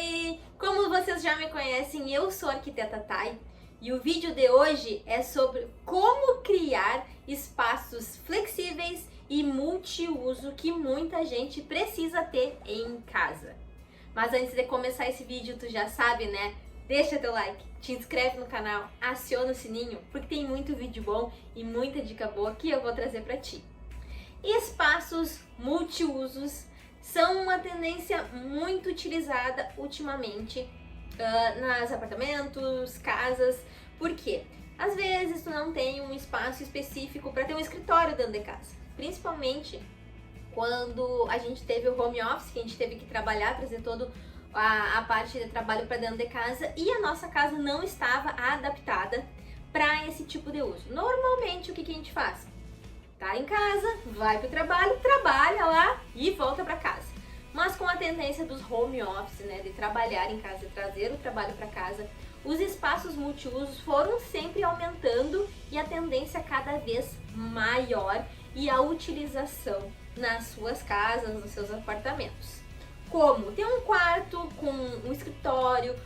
Oi! Como vocês já me conhecem, eu sou a arquiteta Thay e o vídeo de hoje é sobre como criar espaços flexíveis e multiuso que muita gente precisa ter em casa. Mas antes de começar esse vídeo, tu já sabe, né? Deixa teu like, te inscreve no canal, aciona o sininho, porque tem muito vídeo bom e muita dica boa que eu vou trazer pra ti. Espaços multiusos são uma tendência muito utilizada ultimamente nos apartamentos, casas. Por quê? Às vezes tu não tem um espaço específico para ter um escritório dentro de casa, principalmente quando a gente teve o home office, que a gente teve que trabalhar, trazer toda a parte de trabalho para dentro de casa e a nossa casa não estava adaptada para esse tipo de uso. Normalmente o que a gente faz? Tá em casa, vai pro trabalho, trabalha lá e volta para casa. Mas com a tendência dos home office, né, de trabalhar em casa e trazer o trabalho para casa, os espaços multiusos foram sempre aumentando e a tendência cada vez maior e a utilização nas suas casas, nos seus apartamentos. Como ter um quarto com um escritório,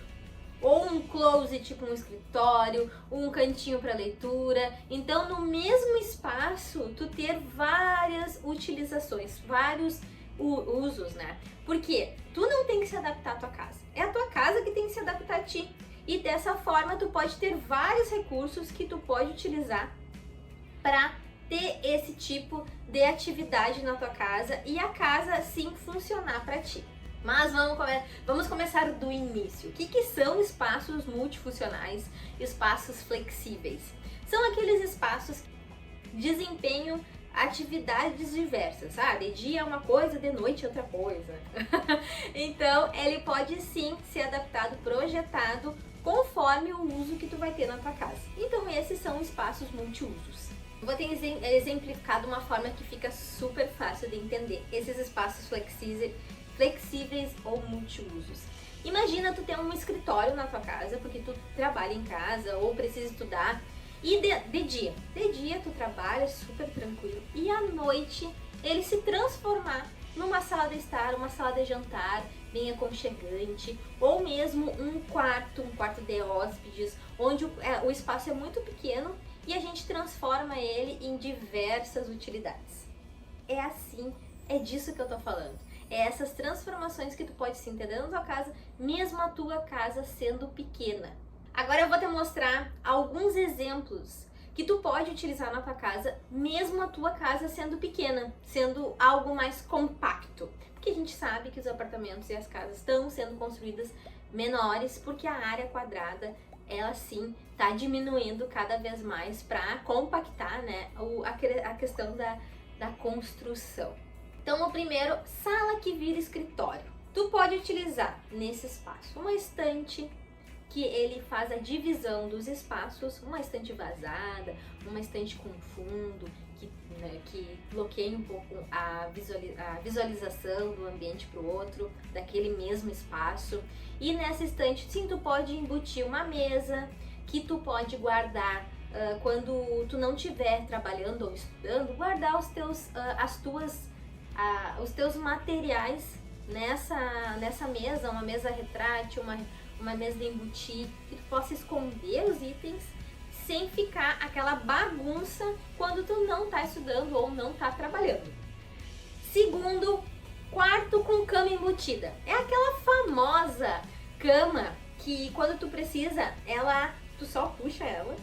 ou um closet com um escritório, um cantinho para leitura. Então, no mesmo espaço, tu ter várias utilizações, vários usos, né? Porque tu não tem que se adaptar à tua casa. É a tua casa que tem que se adaptar a ti. E dessa forma, tu pode ter vários recursos que tu pode utilizar para ter esse tipo de atividade na tua casa e a casa sim funcionar para ti. Mas vamos começar do início. O que são espaços multifuncionais, espaços flexíveis? São aqueles espaços que desempenham atividades diversas, de dia é uma coisa, de noite é outra coisa. Então, ele pode sim ser adaptado, projetado, conforme o uso que tu vai ter na tua casa. Então, esses são espaços multiusos. Vou ter exemplificado uma forma que fica super fácil de entender esses espaços flexíveis ou multiusos. Imagina tu ter um escritório na tua casa, porque tu trabalha em casa ou precisa estudar, e de dia tu trabalha super tranquilo, e à noite ele se transformar numa sala de estar, uma sala de jantar bem aconchegante, ou mesmo um quarto de hóspedes, onde o espaço é muito pequeno e a gente transforma ele em diversas utilidades. É disso que eu tô falando. É essas transformações que tu pode sim ter dentro da tua casa, mesmo a tua casa sendo pequena. Agora eu vou te mostrar alguns exemplos que tu pode utilizar na tua casa, mesmo a tua casa sendo pequena, sendo algo mais compacto. Porque a gente sabe que os apartamentos e as casas estão sendo construídas menores, porque a área quadrada, ela sim está diminuindo cada vez mais para compactar, né, a questão da construção. Então, o primeiro, sala que vira escritório. Tu pode utilizar nesse espaço uma estante, que ele faz a divisão dos espaços, uma estante vazada, uma estante com fundo, que bloqueia um pouco a visualização do ambiente para o outro, daquele mesmo espaço. E nessa estante, sim, tu pode embutir uma mesa, que tu pode guardar quando tu não estiver trabalhando ou estudando, guardar os teus materiais nessa mesa, uma mesa retrátil, uma mesa de embutir, que tu possa esconder os itens sem ficar aquela bagunça quando tu não tá estudando ou não tá trabalhando. Segundo, quarto com cama embutida. É aquela famosa cama que quando tu precisa, tu só puxa ela.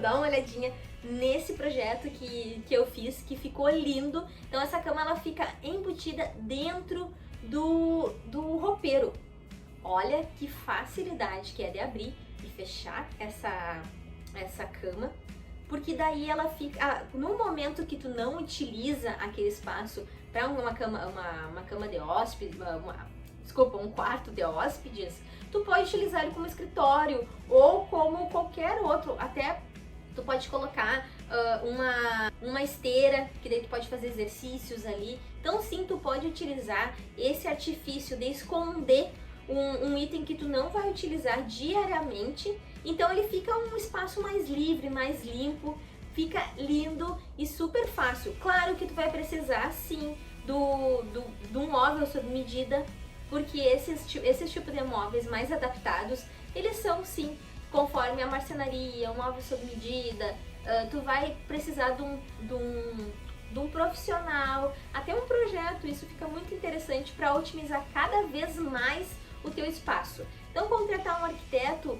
Dá uma olhadinha nesse projeto que eu fiz, que ficou lindo. Então essa cama ela fica embutida dentro do roupeiro. Olha que facilidade que é de abrir e fechar essa cama, porque daí ela fica, no momento que tu não utiliza aquele espaço para uma cama de hóspede, um quarto de hóspedes, tu pode utilizar ele como escritório ou como qualquer outro. Até tu pode colocar uma esteira, que daí tu pode fazer exercícios ali. Então sim, tu pode utilizar esse artifício de esconder um item que tu não vai utilizar diariamente. Então ele fica um espaço mais livre, mais limpo, fica lindo e super fácil. Claro que tu vai precisar sim de um móvel sob medida porque esses tipos de móveis mais adaptados, eles são sim, conforme a marcenaria, um móvel sob medida, tu vai precisar de um profissional, até um projeto. Isso fica muito interessante para otimizar cada vez mais o teu espaço. Então, contratar um arquiteto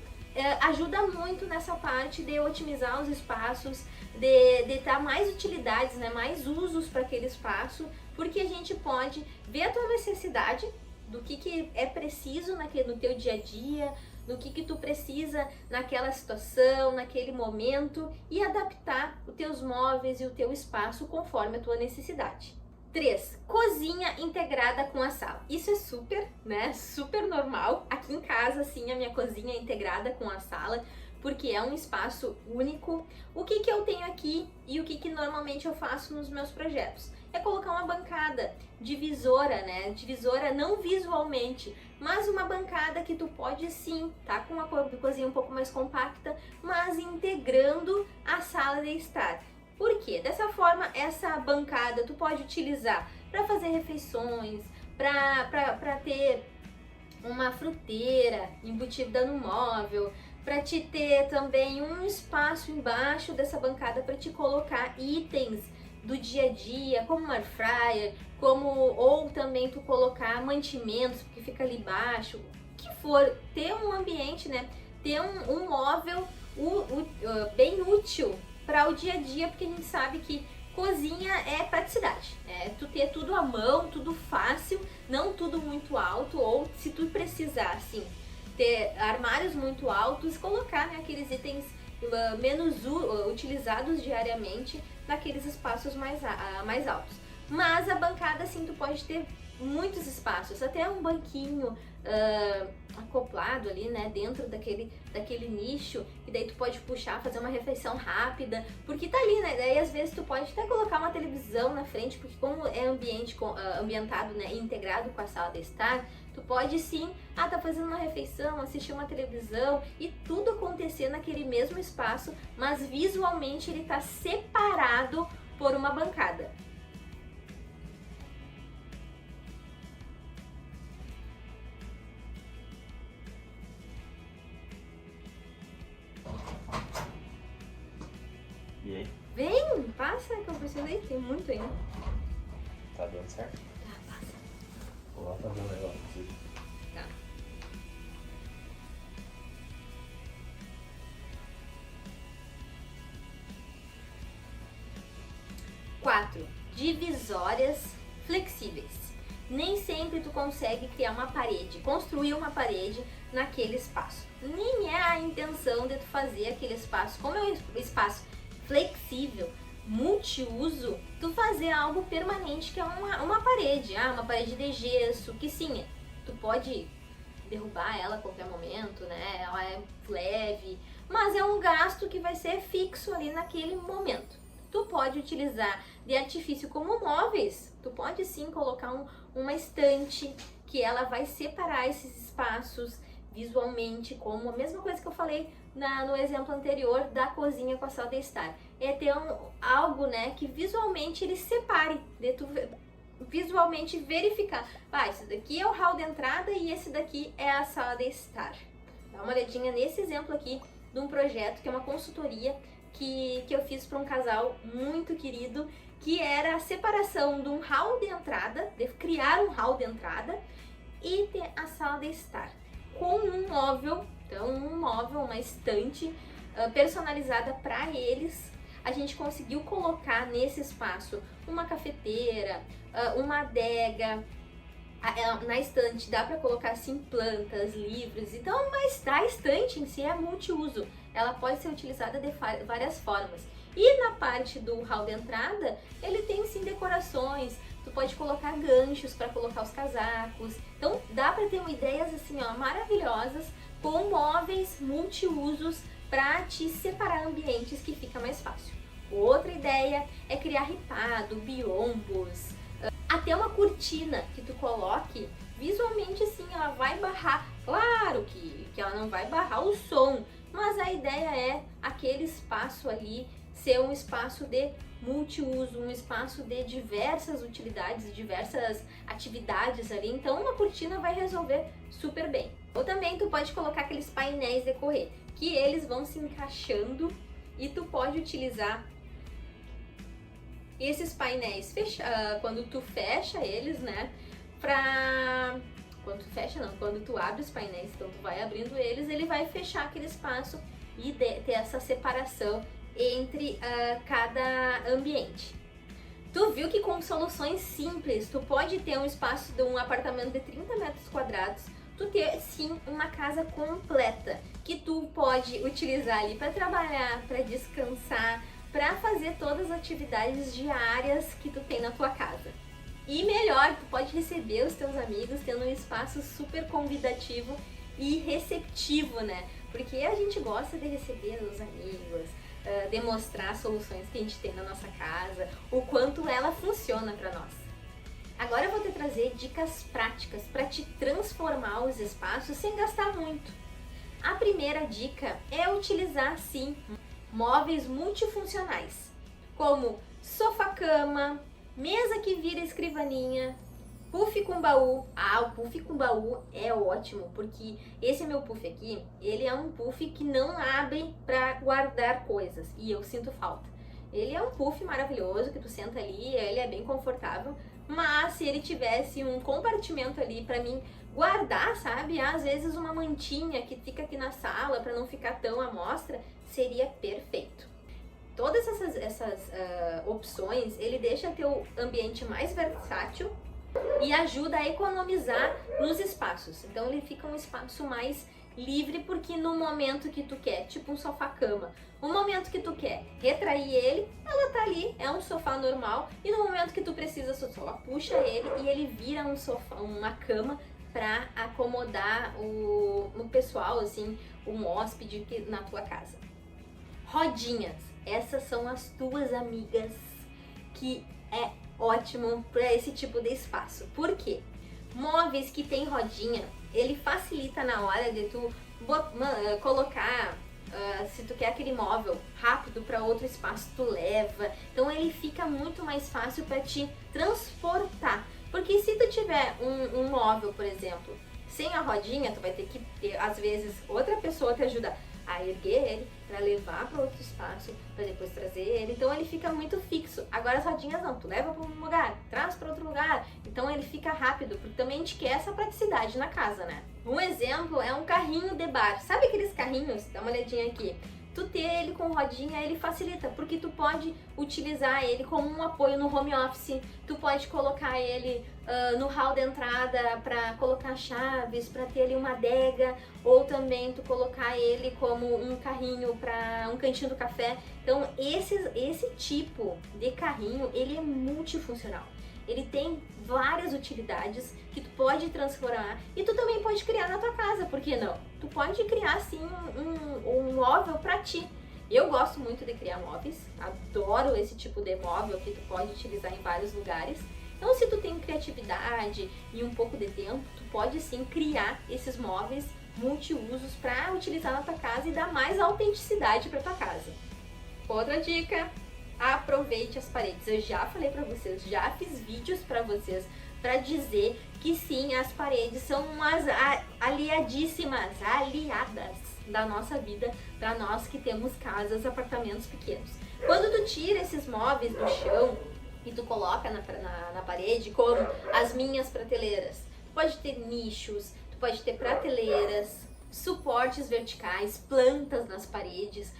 ajuda muito nessa parte de otimizar os espaços, de dar mais utilidades, né, mais usos para aquele espaço, porque a gente pode ver a tua necessidade, do que é preciso no teu dia a dia, do que tu precisa naquela situação, naquele momento, e adaptar os teus móveis e o teu espaço conforme a tua necessidade. 3. Cozinha integrada com a sala. Isso é super, né? Super normal. Aqui em casa, sim, a minha cozinha é integrada com a sala, porque é um espaço único. O que eu tenho aqui e o que normalmente eu faço nos meus projetos? É colocar uma bancada divisora, né? Divisora não visualmente, mas uma bancada que tu pode sim, tá com uma cozinha um pouco mais compacta, mas integrando a sala de estar. Por quê? Dessa forma, essa bancada tu pode utilizar para fazer refeições, para ter uma fruteira embutida no móvel, para te ter também um espaço embaixo dessa bancada para te colocar itens do dia a dia, como um air fryer, ou também tu colocar mantimentos, porque fica ali embaixo, o que for, ter um ambiente, né? Ter um móvel bem útil para o dia a dia, porque a gente sabe que cozinha é praticidade, tu ter tudo à mão, tudo fácil, não tudo muito alto, ou se tu precisar, assim, ter armários muito altos, colocar, né, aqueles itens menos utilizados diariamente naqueles espaços mais altos. Mas a bancada, assim, tu pode ter muitos espaços, até um banquinho acoplado ali, né, dentro daquele nicho, e daí tu pode puxar, fazer uma refeição rápida, porque tá ali, né, daí às vezes tu pode até colocar uma televisão na frente, porque como é ambientado, né, integrado com a sala de estar, tu pode sim, tá fazendo uma refeição, assistir uma televisão e tudo acontecer naquele mesmo espaço, mas visualmente ele tá separado por uma bancada. E aí? Vem, passa que eu preciso ir, tem muito ainda. Tá dando certo? Tá, passa. Vou lá fazer um negócio aqui. Tá. Quatro, divisórias flexíveis. Nem sempre tu consegue criar uma parede, construir uma parede naquele espaço. Nem é a intenção de tu fazer aquele espaço, como é um espaço flexível, multiuso, tu fazer algo permanente, que é uma parede, uma parede de gesso, que sim, tu pode derrubar ela a qualquer momento, né? Ela é leve, mas é um gasto que vai ser fixo ali naquele momento. Tu pode utilizar de artifício como móveis, tu pode sim colocar uma estante que ela vai separar esses espaços visualmente, como a mesma coisa que eu falei no exemplo anterior da cozinha com a sala de estar. É ter algo, né, que visualmente ele separe, de tu visualmente verificar. Esse daqui é o hall de entrada e esse daqui é a sala de estar. Dá uma olhadinha nesse exemplo aqui de um projeto que é uma consultoria que eu fiz para um casal muito querido, que era a separação de um hall de entrada, de criar um hall de entrada e ter a sala de estar com um móvel, então uma estante personalizada para eles. A gente conseguiu colocar nesse espaço uma cafeteira, uma adega. Na estante dá para colocar assim plantas, livros, então, mas a estante em si é multiuso, ela pode ser utilizada de várias formas. E na parte do hall de entrada, ele tem sim decorações, tu pode colocar ganchos para colocar os casacos, então dá para ter ideias assim, maravilhosas, com móveis multiusos para te separar ambientes, que fica mais fácil. Outra ideia é criar ripado, biombos, até uma cortina que tu coloque, visualmente assim, ela vai barrar, claro que ela não vai barrar o som, mas a ideia é aquele espaço ali ser um espaço de multiuso, um espaço de diversas utilidades, diversas atividades ali, então uma cortina vai resolver super bem. Ou também tu pode colocar aqueles painéis de correr, que eles vão se encaixando e tu pode utilizar esses painéis quando tu fecha eles, né, quando tu abre os painéis, então tu vai abrindo eles, ele vai fechar aquele espaço e ter essa separação entre cada ambiente. Tu viu que com soluções simples, tu pode ter um espaço de um apartamento de 30 metros quadrados, tu ter sim uma casa completa, que tu pode utilizar ali para trabalhar, para descansar, para fazer todas as atividades diárias que tu tem na tua casa. E melhor, tu pode receber os teus amigos tendo um espaço super convidativo e receptivo, né? Porque a gente gosta de receber os amigos, demonstrar soluções que a gente tem na nossa casa, o quanto ela funciona para nós. Agora eu vou te trazer dicas práticas para te transformar os espaços sem gastar muito. A primeira dica é utilizar sim móveis multifuncionais, como sofá-cama, mesa que vira escrivaninha, puff com baú. O puff com baú é ótimo, porque esse meu puff aqui, ele é um puff que não abre para guardar coisas e eu sinto falta. Ele é um puff maravilhoso que tu senta ali, ele é bem confortável, mas se ele tivesse um compartimento ali para mim guardar, sabe? Às vezes uma mantinha que fica aqui na sala para não ficar tão à mostra, seria perfeito. Todas essas opções, ele deixa teu ambiente mais versátil e ajuda a economizar nos espaços. Então ele fica um espaço mais livre, porque no momento que tu quer, tipo um sofá-cama, no momento que tu quer retrair ele, ela tá ali, é um sofá normal, e no momento que tu precisa, só puxa ele e ele vira um sofá, uma cama para acomodar o pessoal, assim, um hóspede na tua casa. Rodinhas, essas são as tuas amigas, que é ótimo para esse tipo de espaço. Por quê? Móveis que tem rodinha, ele facilita na hora de tu colocar, se tu quer aquele móvel rápido para outro espaço, tu leva. Então ele fica muito mais fácil para te transportar. Porque se tu tiver um móvel, por exemplo, sem a rodinha, tu vai ter que ter, às vezes, outra pessoa te ajudar a erguer ele para levar para outro espaço, para depois trazer ele. Então ele fica muito fixo. Agora as rodinhas não, tu leva para um lugar, traz para outro lugar. Então ele fica rápido, porque também a gente quer essa praticidade na casa, né? Um exemplo é um carrinho de bar. Sabe aqueles carrinhos? Dá uma olhadinha aqui. Tu ter ele com rodinha, ele facilita, porque tu pode utilizar ele como um apoio no home office, tu pode colocar ele no hall de entrada para colocar chaves, para ter ali uma adega, ou também tu colocar ele como um carrinho para um cantinho do café. Então esse tipo de carrinho, ele é multifuncional. Ele tem várias utilidades que tu pode transformar e tu também pode criar na tua casa, por que não? Tu pode criar sim um móvel para ti. Eu gosto muito de criar móveis, adoro esse tipo de móvel que tu pode utilizar em vários lugares. Então se tu tem criatividade e um pouco de tempo, tu pode sim criar esses móveis multiusos para utilizar na tua casa e dar mais autenticidade para tua casa. Outra dica: aproveite as paredes. Eu já falei pra vocês, já fiz vídeos pra vocês pra dizer que sim, as paredes são umas aliadas da nossa vida, pra nós que temos casas, apartamentos pequenos. Quando tu tira esses móveis do chão e tu coloca na parede, como as minhas prateleiras, tu pode ter nichos, tu pode ter prateleiras, suportes verticais, plantas nas paredes.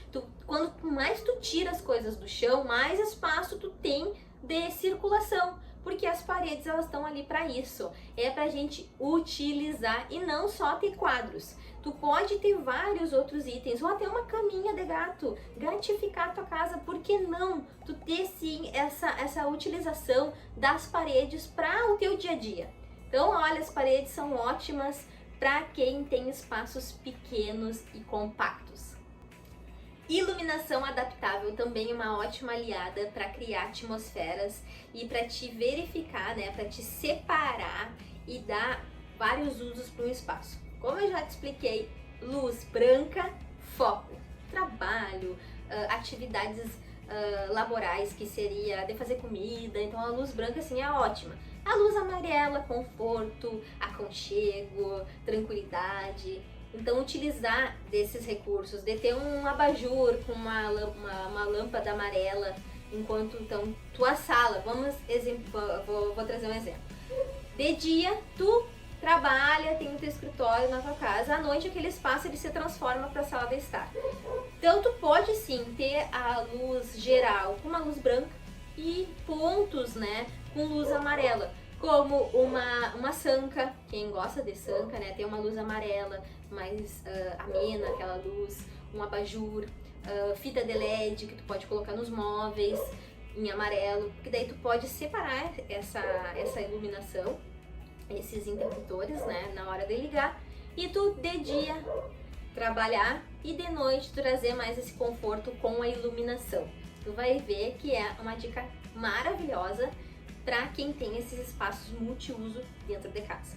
Quanto mais tu tira as coisas do chão, mais espaço tu tem de circulação, porque as paredes elas estão ali para isso, é pra gente utilizar e não só ter quadros. Tu pode ter vários outros itens, ou até uma caminha de gato, gratificar a tua casa. Por que não tu ter sim essa utilização das paredes para o teu dia a dia? Então olha, as paredes são ótimas para quem tem espaços pequenos e compactos. Iluminação adaptável também é uma ótima aliada para criar atmosferas e para te verificar, né, para te separar e dar vários usos para um espaço. Como eu já te expliquei, luz branca, foco, trabalho, atividades laborais, que seria de fazer comida, então a luz branca assim é ótima. A luz amarela, conforto, aconchego, tranquilidade. Então utilizar desses recursos, de ter um abajur com uma lâmpada amarela, enquanto então tua sala, vou trazer um exemplo. De dia tu trabalha, tem o teu escritório na tua casa, à noite aquele espaço ele se transforma para a sala de estar. Então tu pode sim ter a luz geral com uma luz branca e pontos, né, com luz amarela, como uma sanca, quem gosta de sanca, né, tem uma luz amarela mais amena, aquela luz, um abajur, fita de LED que tu pode colocar nos móveis em amarelo, porque daí tu pode separar essa iluminação, esses interruptores, né, na hora de ligar, e tu de dia trabalhar e de noite trazer mais esse conforto com a iluminação. Tu vai ver que é uma dica maravilhosa para quem tem esses espaços multiuso dentro de casa.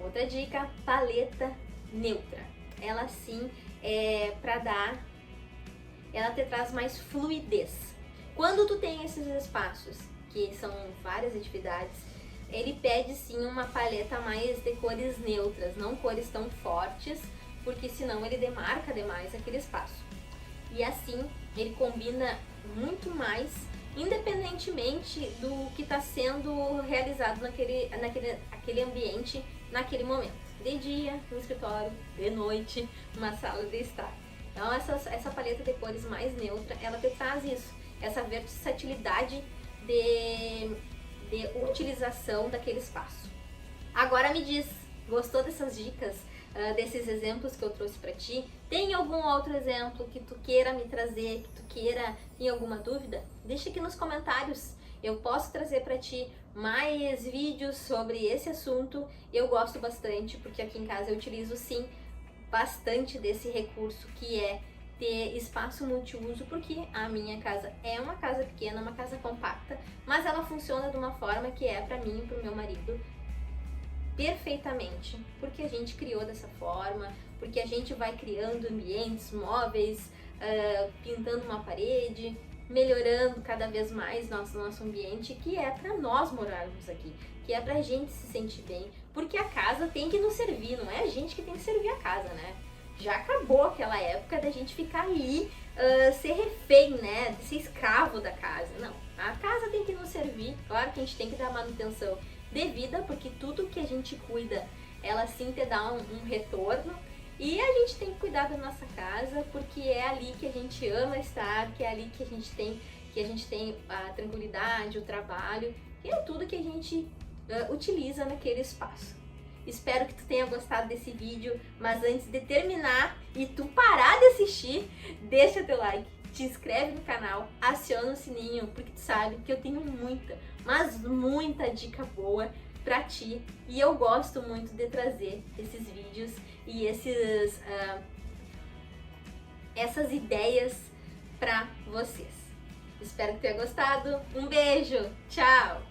Outra dica, paleta neutra. Ela sim é para ela te traz mais fluidez. Quando tu tem esses espaços, que são várias atividades, ele pede sim uma paleta mais de cores neutras, não cores tão fortes, porque senão ele demarca demais aquele espaço. E assim ele combina muito mais, independentemente do que está sendo realizado naquele ambiente, naquele momento. De dia, no escritório, de noite, uma sala de estar. Então essa paleta de cores mais neutra, ela te traz isso, essa versatilidade de utilização daquele espaço. Agora me diz, gostou dessas dicas, desses exemplos que eu trouxe para ti? Tem algum outro exemplo que tu queira me trazer, que tu queira ter alguma dúvida? Deixa aqui nos comentários. Eu posso trazer para ti mais vídeos sobre esse assunto. Eu gosto bastante, porque aqui em casa eu utilizo sim bastante desse recurso que é ter espaço multiuso, porque a minha casa é uma casa pequena, uma casa compacta, mas ela funciona de uma forma que é para mim e para o meu marido perfeitamente, porque a gente criou dessa forma, porque a gente vai criando ambientes, móveis, pintando uma parede, melhorando cada vez mais nosso ambiente, que é para nós morarmos aqui, que é pra gente se sentir bem, porque a casa tem que nos servir, não é a gente que tem que servir a casa, né? Já acabou aquela época da gente ficar ali, ser refém, né, ser escravo da casa. Não, a casa tem que nos servir. Claro que a gente tem que dar manutenção devida, porque tudo que a gente cuida, ela sim te dá um retorno. E a gente tem que cuidar da nossa casa, porque é ali que a gente ama estar, que é ali que a gente tem a tranquilidade, o trabalho, e é tudo que a gente utiliza naquele espaço. Espero que tu tenha gostado desse vídeo, mas antes de terminar e tu parar de assistir, deixa teu like, te inscreve no canal, aciona o sininho, porque tu sabe que eu tenho muita, mas muita dica boa pra ti, e eu gosto muito de trazer esses vídeos e essas ideias pra vocês. Espero que tenha gostado, um beijo, tchau!